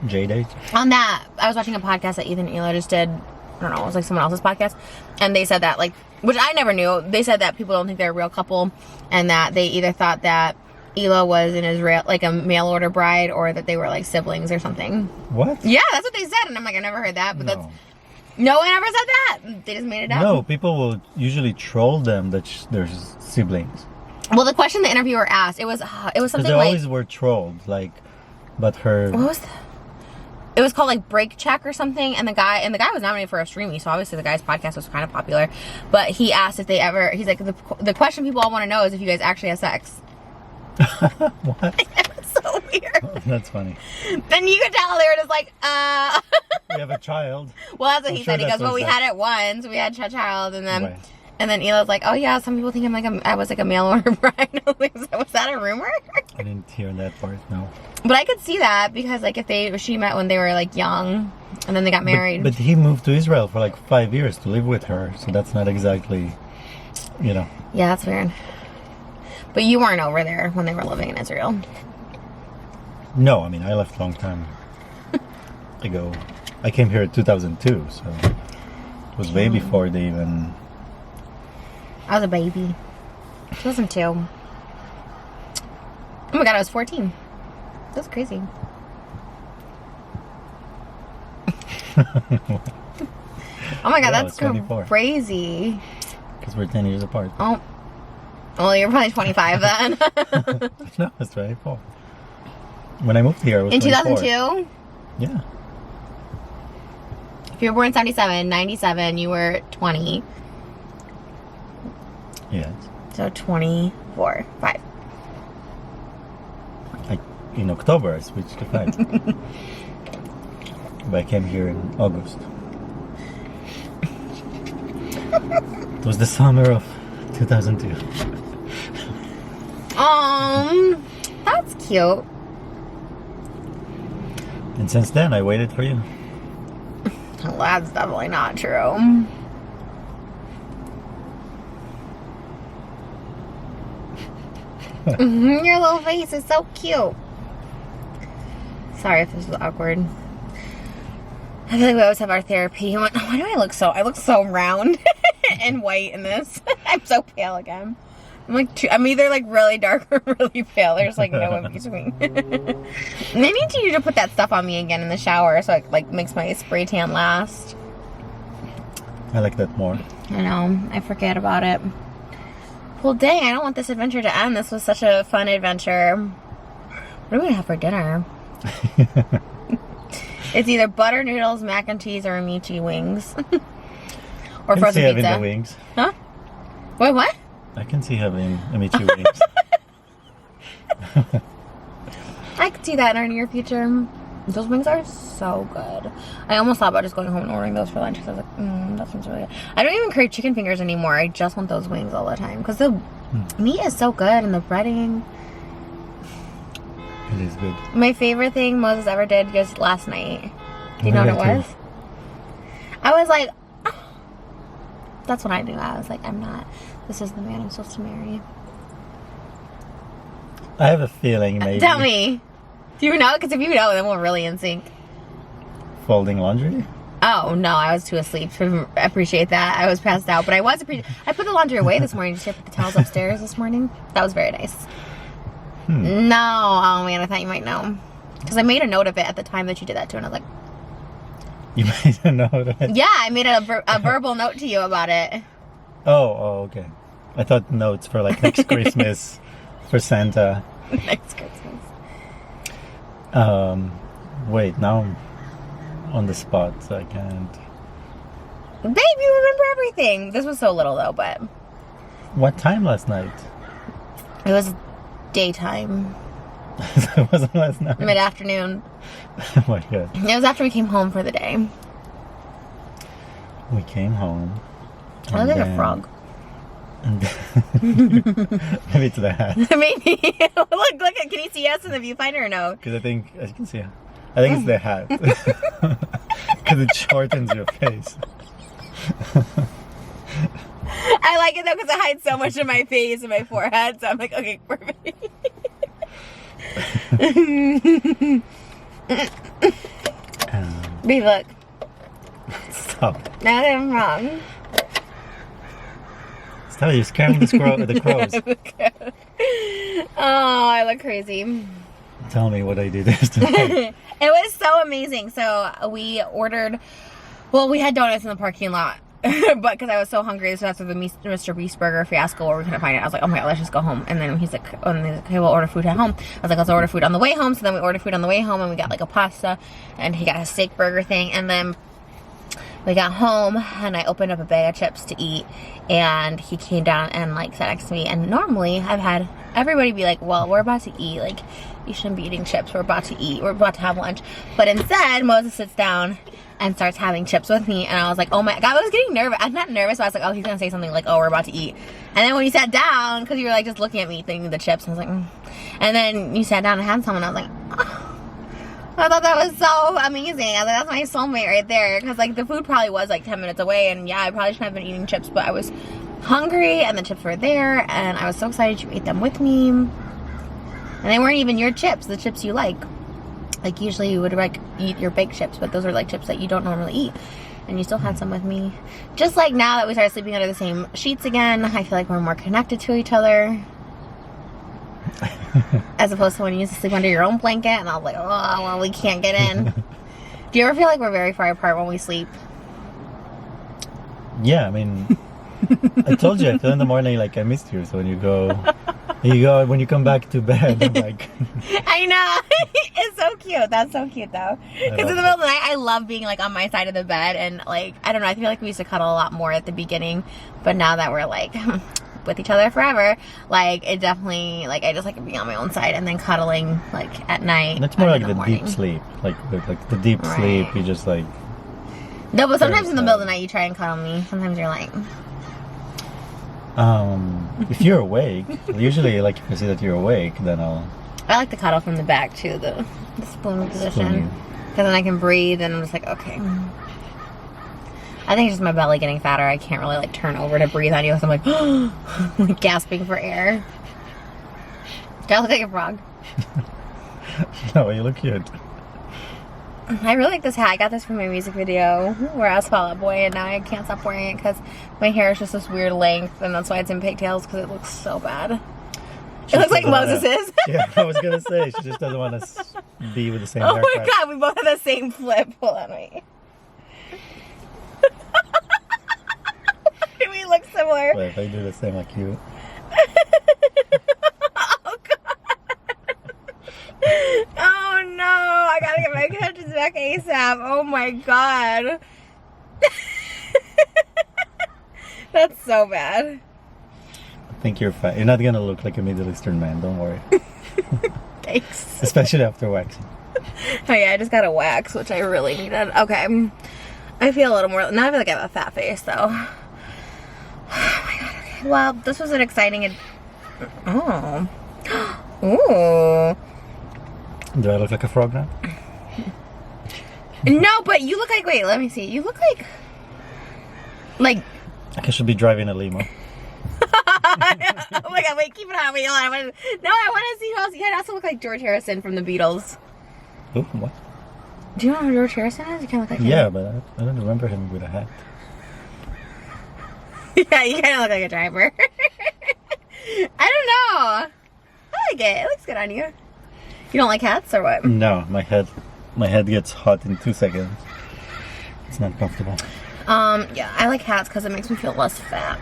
Speaker 2: J-date.
Speaker 1: On that, I was watching a podcast that Ethan and Ela just did. I don't know, it was like someone else's podcast. And they said that, like, which I never knew. They said that people don't think they're a real couple. And that they either thought that Ela was an Israel, like a mail order bride, or that they were like siblings or something.
Speaker 2: What?
Speaker 1: Yeah, that's what they said. And I'm like, I never heard that. But
Speaker 2: No.
Speaker 1: that's. No one ever said that. They just made it up.
Speaker 2: No, people will usually troll them that there's siblings.
Speaker 1: Well, the question the interviewer asked, it was
Speaker 2: Because
Speaker 1: something
Speaker 2: they
Speaker 1: like.
Speaker 2: always were trolled, like, but her.
Speaker 1: What was that? It was called like Break Check or something, and the guy was nominated for a Streamy, so obviously the guy's podcast was kind of popular. But he asked if they ever. He's like, the question people all want to know is if you guys actually have sex.
Speaker 2: What?
Speaker 1: It's so weird.
Speaker 2: That's funny.
Speaker 1: Then you could tell they were just like,
Speaker 2: We have a child.
Speaker 1: Well, that's what
Speaker 2: I'm
Speaker 1: he
Speaker 2: sure
Speaker 1: said. He
Speaker 2: that's
Speaker 1: goes, well,
Speaker 2: what
Speaker 1: we
Speaker 2: he
Speaker 1: had it once. We had a child, and then.
Speaker 2: Right.
Speaker 1: And then Ela's like, oh yeah, some people think I was like a mail order bride. Was that a rumor?
Speaker 2: I didn't hear that part. No.
Speaker 1: But I could see that because like if she met when they were like young, and then they got married.
Speaker 2: But he moved to Israel for like 5 years to live with her, so that's not exactly,
Speaker 1: Yeah, that's weird. But you weren't over there when they were living in Israel.
Speaker 2: No, I mean I left a long time ago. I came here in 2002, so it was way before they even.
Speaker 1: I was a baby. 2002. Oh my god, I was 14. That's crazy. Oh my god,
Speaker 2: Yeah, I
Speaker 1: that's
Speaker 2: was 24.
Speaker 1: crazy.
Speaker 2: Because we're 10 years apart.
Speaker 1: Oh. Well, you're probably 25 then.
Speaker 2: No, it's 24. When I moved here, I was
Speaker 1: In
Speaker 2: 24.
Speaker 1: 2002?
Speaker 2: Yeah.
Speaker 1: If you were born in 77, 97, you were 20.
Speaker 2: Yes.
Speaker 1: So 24. 5.
Speaker 2: In October, I switched to 5. But I came here in August. It was the summer of 2002.
Speaker 1: That's cute.
Speaker 2: And since then, I waited for you.
Speaker 1: Well, that's definitely not true. Your little face is so cute. Sorry if this was awkward. I feel like we always have our therapy. I'm like, why do I look so round and white in this? I'm so pale again. I'm either like really dark or really pale. There's like no in between. And I need you to put that stuff on me again in the shower so it like makes my spray tan last.
Speaker 2: I like that more.
Speaker 1: I know. I forget about it. Well, dang, I don't want this adventure to end. This was such a fun adventure. What are we going to have for dinner? It's either butter noodles, mac and cheese, or amici wings. Or
Speaker 2: I can
Speaker 1: frozen
Speaker 2: see having
Speaker 1: pizza.
Speaker 2: the wings.
Speaker 1: Huh? Wait, what?
Speaker 2: I can see having amici wings.
Speaker 1: I could see that in our near future. Those wings are so good. I almost thought about just going home and ordering those for lunch because I was like, that sounds really good. I don't even crave chicken fingers anymore. I just want those wings all the time because the meat is so good and the breading.
Speaker 2: It is good.
Speaker 1: My favorite thing Moses ever did just last night. Do you know what it
Speaker 2: Yeah,
Speaker 1: was? I was like, oh. That's what I knew. I was like, this is the man I'm supposed to marry.
Speaker 2: I have a feeling maybe.
Speaker 1: Tell me. Do you know? Because if you know, then we're really in sync.
Speaker 2: Folding laundry?
Speaker 1: Oh, no, I was too asleep to appreciate that. I was passed out, but I put the laundry away this morning. Just put the towels upstairs this morning. That was very nice. No, oh man, I thought you might know. Because I made a note of it at the time that you did that too, and I was like,
Speaker 2: You made a note.
Speaker 1: Yeah, I made a verbal note to you about it.
Speaker 2: Oh, okay. I thought notes for like next Christmas for Santa.
Speaker 1: Next Christmas.
Speaker 2: Wait, now I'm on the spot, so I can't.
Speaker 1: Babe, you remember everything. This was so little though, but
Speaker 2: What time last night?
Speaker 1: it was daytime,
Speaker 2: It wasn't last night.
Speaker 1: mid-afternoon.
Speaker 2: Oh my god.
Speaker 1: It was after we came home for the day.
Speaker 2: We came home.
Speaker 1: I look like a frog.
Speaker 2: Maybe it's the hat.
Speaker 1: Maybe. look, can you see us in the viewfinder or no?
Speaker 2: Because I think, as you can see, I think it's the hat. Because it shortens your face.
Speaker 1: I like it though because it hides so much of my face and my forehead. So I'm like, okay, perfect. Babe, look.
Speaker 2: Stop.
Speaker 1: Now that I'm wrong.
Speaker 2: Stop, you're scaring the crows.
Speaker 1: Oh, I look crazy.
Speaker 2: Tell me what I did yesterday.
Speaker 1: It was so amazing. So we ordered, well, we had donuts in the parking lot. But because I was so hungry, this was after the Mr. Beast Burger fiasco where we couldn't find it. I was like, oh my god, let's just go home. And then he's like, okay, we'll order food at home. I was like, let's order food on the way home. So then we ordered food on the way home and we got like a pasta and he got a steak burger thing. And then we got home and I opened up a bag of chips to eat and he came down and like sat next to me. And normally I've had everybody be like, well, we're about to eat. Like, you shouldn't be eating chips. We're about to eat. We're about to have lunch. But instead, Moses sits down and starts having chips with me. And I was like, oh my god, I was getting nervous. I'm not nervous, but I was like, oh, he's gonna say something like, oh, we're about to eat. And then when you sat down, because you were like just looking at me thinking the chips, I was like, and then you sat down and had some and I was like, oh. I thought that was so amazing. I was like, that's my soulmate right there. Because like the food probably was like 10 minutes away. And yeah, I probably shouldn't have been eating chips, but I was hungry and the chips were there. And I was so excited you ate them with me. And they weren't even your chips, the chips you like. Like usually you would like eat your baked chips, but those are like chips that you don't normally eat. And you still had some with me. Just like now that we started sleeping under the same sheets again, I feel like we're more connected to each other. As opposed to when you used to sleep under your own blanket and I was like, oh, well, we can't get in. Do you ever feel like we're very far apart when we sleep?
Speaker 2: Yeah, I mean, I told you, I feel in the morning like I missed you. So when you go, when you come back to bed, I'm like...
Speaker 1: I know. It's so cute. That's so cute though. Because in the middle of the night, I love being like on my side of the bed and like, I don't know, I feel like we used to cuddle a lot more at the beginning. But now that we're like... with each other forever, like it definitely, like I just like being on my own side and then cuddling like at night.
Speaker 2: And it's more like
Speaker 1: in
Speaker 2: the
Speaker 1: morning.
Speaker 2: deep sleep, like the deep sleep. You just like.
Speaker 1: No, but sometimes in the middle of the night you try and cuddle me. Sometimes you're like.
Speaker 2: If you're awake, usually like if I see that you're awake, then I'll.
Speaker 1: I like the cuddle from the back too, the spoon position, because then I can breathe and I'm just like, okay. I think it's just my belly getting fatter. I can't really like turn over to breathe on you, so I'm like, like gasping for air. Do I look like a frog?
Speaker 2: No, you look cute.
Speaker 1: I really like this hat. I got this from my music video where I was Fall Out Boy, and now I can't stop wearing it because my hair is just this weird length, and that's why it's in pigtails because it looks so bad. It looks like Moses's.
Speaker 2: Yeah, I was gonna say she just doesn't want to be with the same
Speaker 1: Oh
Speaker 2: haircut.
Speaker 1: my god, we both have the same flip. Hold on, wait. We look similar.
Speaker 2: But if I do the same like you.
Speaker 1: Oh god. Oh no, I gotta get my catches back ASAP. Oh my god. That's so bad.
Speaker 2: I think you're fine. You're not gonna look like a Middle Eastern man, don't worry.
Speaker 1: Thanks.
Speaker 2: Especially after waxing.
Speaker 1: Oh yeah, I just got a wax, which I really needed. Okay. I feel a little more, now I feel like I have a fat face though. Oh my god, okay. Well, this was an exciting, oh. Ooh.
Speaker 2: Do I look like a frog now?
Speaker 1: No, but you look like, wait, let me see. You look like
Speaker 2: Like I should be driving a limo.
Speaker 1: Oh my god, wait, keep it on. Wait, hold on. I want to see who else. You also look like George Harrison from the Beatles.
Speaker 2: Ooh, what?
Speaker 1: Do you know who George Harrison is? You kind of look like him.
Speaker 2: Yeah, but I don't remember him with a hat.
Speaker 1: Yeah, you kind of look like a driver. I don't know. I like it. It looks good on you. You don't like hats or what?
Speaker 2: No, my head gets hot in 2 seconds. It's not comfortable.
Speaker 1: Yeah, I like hats because it makes me feel less fat.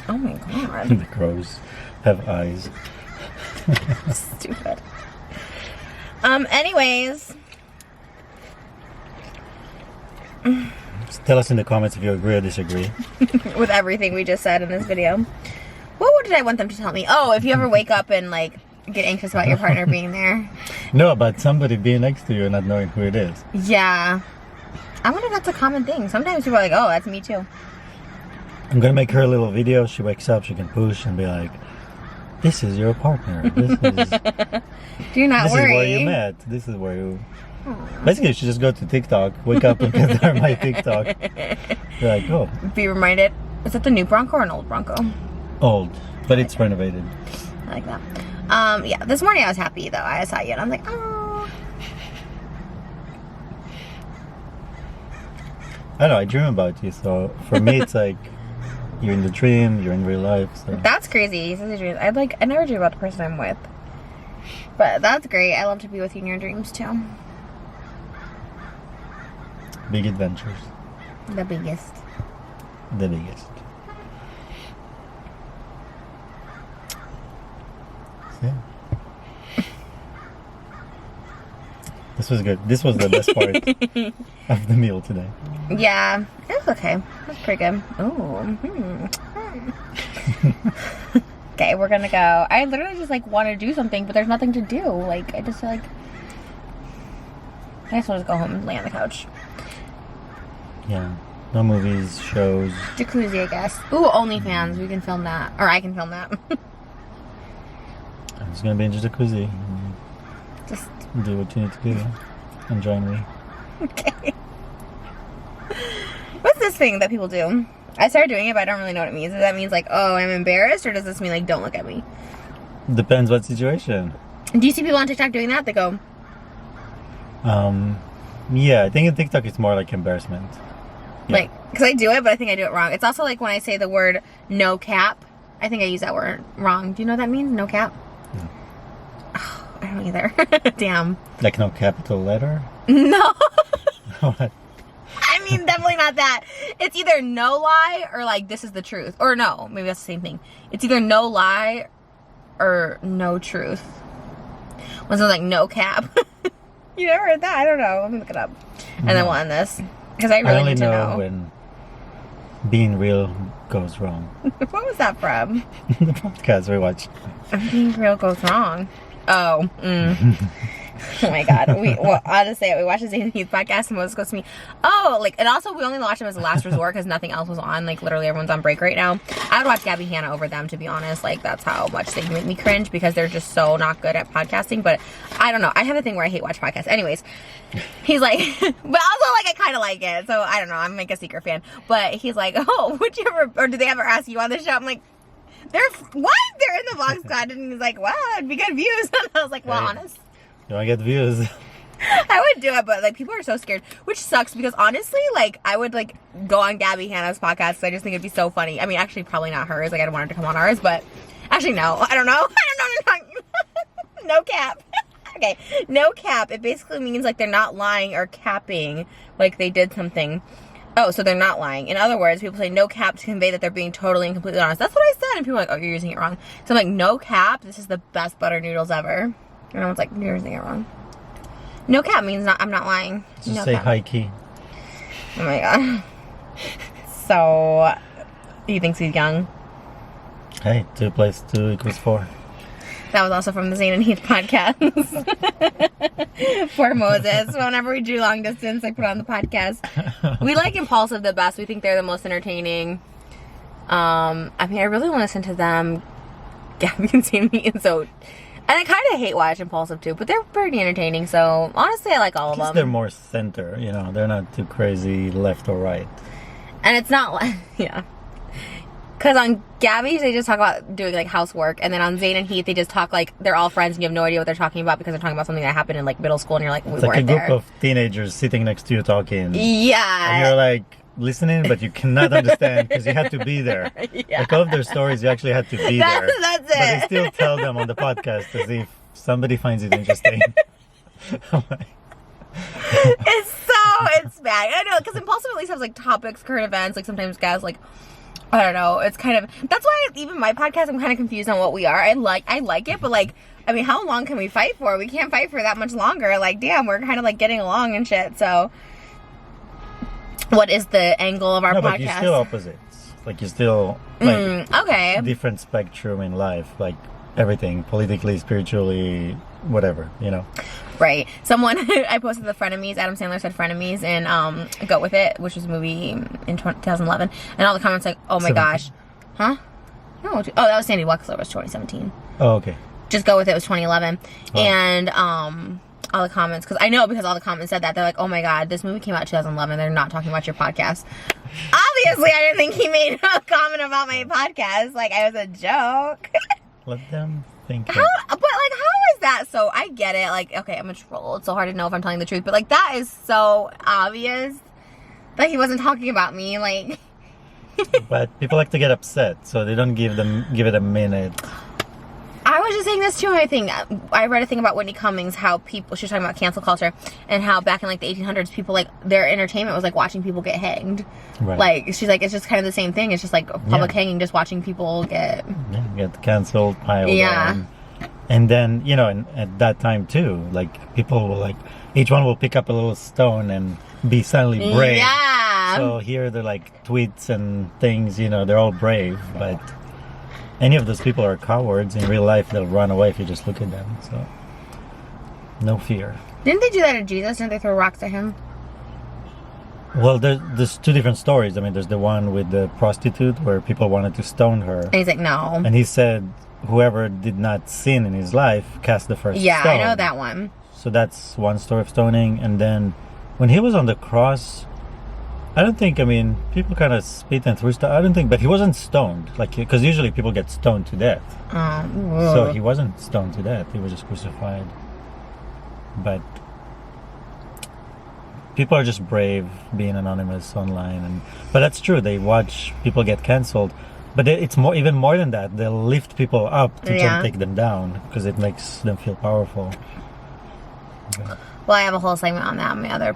Speaker 1: Oh my god.
Speaker 2: The crows have eyes.
Speaker 1: Stupid. Anyways.
Speaker 2: Just tell us in the comments if you agree or disagree.
Speaker 1: With everything we just said in this video. What did I want them to tell me? Oh, if you ever wake up and like get anxious about your partner being there.
Speaker 2: No, about somebody being next to you and not knowing who it is.
Speaker 1: Yeah. I wonder if that's a common thing. Sometimes people are like, oh, that's me too.
Speaker 2: I'm gonna make her a little video. She wakes up, she can push and be like, this is your partner. This is
Speaker 1: Do not
Speaker 2: this
Speaker 1: worry.
Speaker 2: is where you met. This is where you basically you should just go to TikTok, wake up and get her my TikTok. Be like, oh.
Speaker 1: Be reminded. Is it the new Bronco or an old Bronco?
Speaker 2: Old. But it's renovated.
Speaker 1: I like that. Yeah, this morning I was happy though. I saw you and I'm like, oh.
Speaker 2: I don't know, I dream about you, so for me it's like you're in the dream, you're in real life. So
Speaker 1: That's crazy. He says he dreams. I never dream about the person I'm with. But that's great. I love to be with you in your dreams too.
Speaker 2: big adventures.
Speaker 1: The biggest.
Speaker 2: The biggest. So, yeah. This was good. This was the best part of the meal today.
Speaker 1: Yeah, it was okay. It was pretty good. Ooh. Okay, we're gonna go. I literally just like want to do something, but there's nothing to do. Like, I just feel like I just want to go home and lay on the couch.
Speaker 2: Yeah. No movies, shows.
Speaker 1: Jacuzzi, I guess. Ooh, OnlyFans. We can film that, or I can film that.
Speaker 2: I'm just gonna be in the jacuzzi.
Speaker 1: Just
Speaker 2: Do what you need to do. And join me.
Speaker 1: okay. What's this thing that people do? I started doing it, but I don't really know what it means. Does that mean like, oh, I'm embarrassed, or does this mean like, don't look at me?
Speaker 2: Depends what situation.
Speaker 1: Do you see people on TikTok doing that? They go,
Speaker 2: Yeah, I think in TikTok it's more like embarrassment. Yeah.
Speaker 1: like, because I do it, but I think I do it wrong. It's also like when I say the word no cap, I think I use that word wrong. Do you know what that means? No cap?
Speaker 2: No.
Speaker 1: Oh, I don't either. Damn.
Speaker 2: Like no capital letter?
Speaker 1: No.
Speaker 2: What?
Speaker 1: I mean, definitely not that. It's either no lie or like this is the truth. Or no, maybe that's the same thing. It's either no lie or no truth. When someone's like no cap. You never heard that? I don't know. Let me look it up. And then we'll end this. Because I
Speaker 2: I
Speaker 1: really
Speaker 2: only
Speaker 1: need to
Speaker 2: know
Speaker 1: know.
Speaker 2: when being real goes wrong.
Speaker 1: What was that from?
Speaker 2: The podcast we watched.
Speaker 1: Being real goes wrong. Oh. Oh my god. I'll just say it. We watched the Zane and Heath podcast and Moses goes to me, oh, like, and also we only watched them as a last resort because nothing else was on. Like, literally everyone's on break right now. I would watch Gabby Hanna over them, to be honest. Like, that's how much they make me cringe because they're just so not good at podcasting. But I don't know. I have a thing where I hate watch podcasts. Anyways, he's like, but also like I kind of like it. So I don't know. I'm like a secret fan. But he's like, oh, would you ever, or do they ever ask you on the show? I'm like, they're in the vlog squad. And he's like, wow, it'd be good views. And I was like, well,
Speaker 2: Hey.
Speaker 1: honest.
Speaker 2: You want to get views?
Speaker 1: I would do it, but like people are so scared, which sucks because honestly, like I would like go on Gabby Hanna's podcast because I just think it'd be so funny. I mean, actually, probably not hers. Like I don't want her to come on ours, but actually, no, I don't know. I don't know what I'm talking about. No cap. Okay, no cap. It basically means like they're not lying or capping, like they did something. Oh, so they're not lying. In other words, people say no cap to convey that they're being totally and completely honest. That's what I said, and people are like, oh, you're using it wrong. So I'm like, no cap. This is the best butter noodles ever. And everyone's like, you're using it wrong. No cap means I'm not lying.
Speaker 2: Just
Speaker 1: no
Speaker 2: say
Speaker 1: cap.
Speaker 2: high key.
Speaker 1: Oh my god. So, he thinks he's young.
Speaker 2: Hey, 2 + 2 = 4.
Speaker 1: That was also from the Zane and Heath podcast. Poor Moses. Whenever we do long distance, I put on the podcast. We like Impulsive the best. We think they're the most entertaining. I mean, I really want to listen to them. Gabby and Zane and Heath, and so... And I kind of hate watch Impulsive too, but they're pretty entertaining. So honestly, I like all of them.
Speaker 2: They're more center, you know. They're not too crazy left or right.
Speaker 1: And it's not like, yeah. Because on Gabby's, they just talk about doing like housework. And then on Zane and Heath, they just talk like they're all friends and you have no idea what they're talking about because they're talking about something that happened in like middle school and you're like, we
Speaker 2: It's like a
Speaker 1: weren't
Speaker 2: group
Speaker 1: there.
Speaker 2: of teenagers sitting next to you talking. And
Speaker 1: Yeah.
Speaker 2: you're like listening, but you cannot understand because you had to be there.
Speaker 1: Yeah.
Speaker 2: Like all of their stories, you actually had to be there.
Speaker 1: That's
Speaker 2: But they
Speaker 1: it.
Speaker 2: still tell them on the podcast as if somebody finds it interesting. I'm like,
Speaker 1: It's so it's bad. I know, because Impulsive at least has like topics, current events. Like sometimes guys like, I don't know. It's kind of, that's why even my podcast, I'm kind of confused on what we are. I like it, but like, I mean, how long can we fight for? We can't fight for that much longer. Like, damn, we're kind of like getting along and shit. So, what is the angle of our podcast?
Speaker 2: But you're still opposites. Like, you're still like
Speaker 1: okay,
Speaker 2: different spectrum in life. Like everything, politically, spiritually, whatever. You know.
Speaker 1: Right. Someone, I posted the Frenemies. Adam Sandler said Frenemies and Go With It, which was a movie in 2011. And all the comments like, oh my
Speaker 2: 17.
Speaker 1: gosh. Huh? No. Oh, that was Sandy Wexler, was 2017.
Speaker 2: Oh, okay.
Speaker 1: Just Go With It was 2011.
Speaker 2: Oh.
Speaker 1: And all the comments, because all the comments said that. They're like, oh my god, this movie came out in 2011. They're not talking about your podcast. Obviously, I didn't think he made a comment about my podcast. Like, it was a joke.
Speaker 2: Let them think.
Speaker 1: How is that so? I get it. Like, okay, I'm a troll. It's so hard to know if I'm telling the truth, but like that is so obvious that he wasn't talking about me. Like,
Speaker 2: But people like to get upset, so they don't give it a minute.
Speaker 1: I was just saying this too. I read a thing about Whitney Cummings, how people, she was talking about cancel culture and how back in like the 1800s, people like their entertainment was like watching people get hanged.
Speaker 2: Right.
Speaker 1: Like, she's like, it's just kind of the same thing. It's just like a public hanging, just watching people get
Speaker 2: canceled, piled
Speaker 1: Yeah.
Speaker 2: on. And then, you know, and at that time too, like people will like, each one will pick up a little stone and be suddenly brave.
Speaker 1: Yeah.
Speaker 2: So here they're like tweets and things, you know, they're all brave, but any of those people are cowards. In real life, they'll run away if you just look at them. So, no fear.
Speaker 1: Didn't they do that to Jesus? Didn't they throw rocks at him?
Speaker 2: Well, there's two different stories. I mean, there's the one with the prostitute where people wanted to stone her.
Speaker 1: And he's like, no.
Speaker 2: And he said, whoever did not sin in his life cast the first
Speaker 1: Yeah,
Speaker 2: stone.
Speaker 1: I know that one.
Speaker 2: So that's one story of stoning. And then when he was on the cross, I don't think, I mean, people kind of spit and threw stuff. I don't think, but he wasn't stoned. Like, because usually people get stoned to death. So he wasn't stoned to death. He was just crucified. But people are just brave being anonymous online. But that's true. They watch people get canceled. But it's even more than that. They'll lift people up to try to take them down because it makes them feel powerful.
Speaker 1: Well, I have a whole segment on that. My other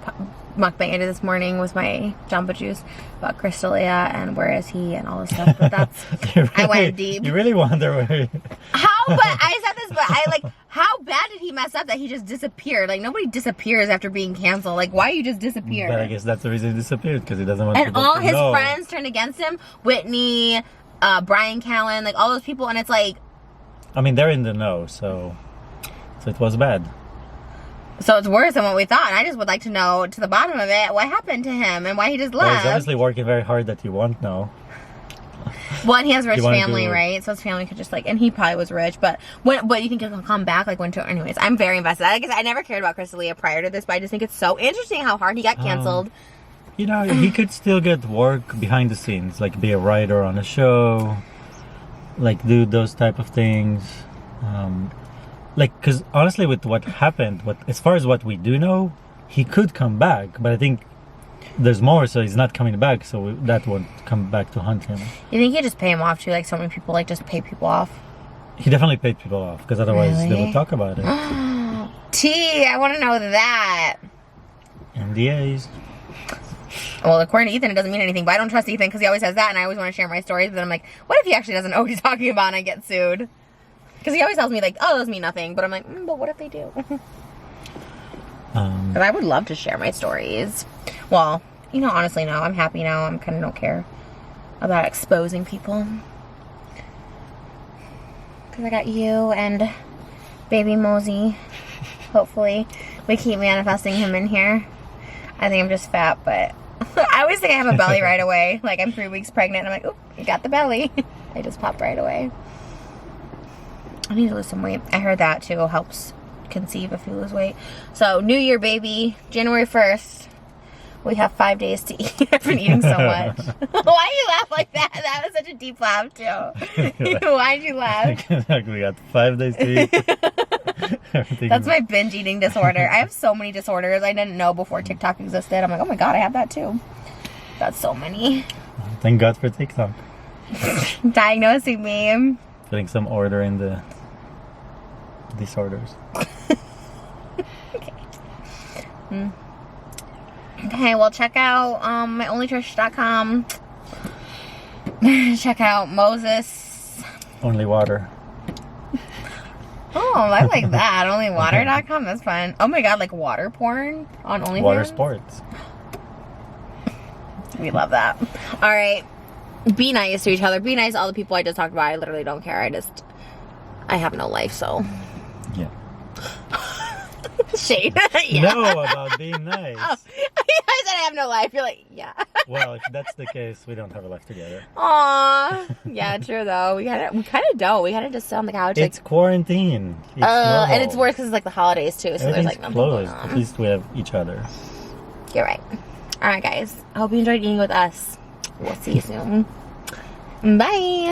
Speaker 1: mukbang I did this morning with my Jamba Juice about Crystalia and where is he and all this stuff. But that's I went deep.
Speaker 2: You really wonder where.
Speaker 1: How? But I said this, but I like how bad did he mess up that he just disappeared? Like nobody disappears after being canceled. Like why you just disappear?
Speaker 2: But I guess that's the reason he disappeared because he doesn't want
Speaker 1: and
Speaker 2: people
Speaker 1: all
Speaker 2: to
Speaker 1: his
Speaker 2: know.
Speaker 1: friends turned against him. Whitney, Brian Callen, like all those people, and it's like.
Speaker 2: I mean, they're in the know, so it was bad.
Speaker 1: So it's worse than what we thought. And I just would like to know to the bottom of it what happened to him and why he just
Speaker 2: Well,
Speaker 1: left.
Speaker 2: he's obviously working very hard that you won't know.
Speaker 1: Well, and he has a rich
Speaker 2: You wanna
Speaker 1: family,
Speaker 2: do-
Speaker 1: right? So his family could just like, and he probably was rich, but you think he'll come back? Like anyways, I'm very invested. I guess I never cared about Crystalia prior to this, but I just think it's so interesting how hard he got canceled.
Speaker 2: You know, he could still get work behind the scenes, like be a writer on a show, like do those type of things. Like, because honestly, with what happened, as far as what we do know, he could come back, but I think there's more, so he's not coming back, so that won't come back to hunt him.
Speaker 1: You think he'd just pay him off too? Like so many people like just pay people off.
Speaker 2: He definitely paid people off, because otherwise they
Speaker 1: Really?
Speaker 2: would talk about it.
Speaker 1: I want to know that.
Speaker 2: NDAs.
Speaker 1: Well, according to Ethan, it doesn't mean anything, but I don't trust Ethan because he always says that, and I always want to share my stories, but then I'm like, what if he actually doesn't know what he's talking about and I get sued? Because he always tells me, like, oh, those mean nothing. But I'm like, but what if they do? Because I would love to share my stories. Well, you know, honestly, no. I'm happy now. I'm kind of don't care about exposing people. Because I got you and baby Mosey. Hopefully. We keep manifesting him in here. I think I'm just fat, but I always think I have a belly right away. Like, I'm 3 weeks pregnant, and I'm like, oop, you got the belly. I just pop right away. I need to lose some weight. I heard that too helps conceive if you lose weight. So New Year, baby, January 1st. We have 5 days to eat. I've been eating so much. Why do you laugh like that? That was such a deep laugh too. Why'd you laugh?
Speaker 2: Like we got 5 days to eat. Everything.
Speaker 1: That's my binge eating disorder. I have so many disorders I didn't know before TikTok existed. I'm like, oh my god, I have that too. That's so many.
Speaker 2: Thank God for TikTok.
Speaker 1: Diagnosing me.
Speaker 2: Putting some order in the disorders.
Speaker 1: Okay, well, check out myonlychurch.com. Check out Moses.
Speaker 2: Only water.
Speaker 1: Oh, I like that. Onlywater.com. That's fun. Oh my god, like water porn on OnlyFans?
Speaker 2: Water sports.
Speaker 1: We love that. All right. Be nice to each other. Be nice to all the people I just talked about. I literally don't care. I have no life, so.
Speaker 2: Yeah.
Speaker 1: Shade. Yeah.
Speaker 2: No, about being nice.
Speaker 1: Oh, I said I have no life. You're like, yeah.
Speaker 2: Well, if that's the case, we don't have a life together.
Speaker 1: Aw. Yeah, true though. We kind of don't. We kind of just sit on the couch.
Speaker 2: It's quarantine. It's normal.
Speaker 1: And it's worse because it's like the holidays too. So there's like nothing
Speaker 2: closed.
Speaker 1: going on.
Speaker 2: At least we have each other.
Speaker 1: You're right. All right, guys. I hope you enjoyed eating with us. We'll see you soon. Bye.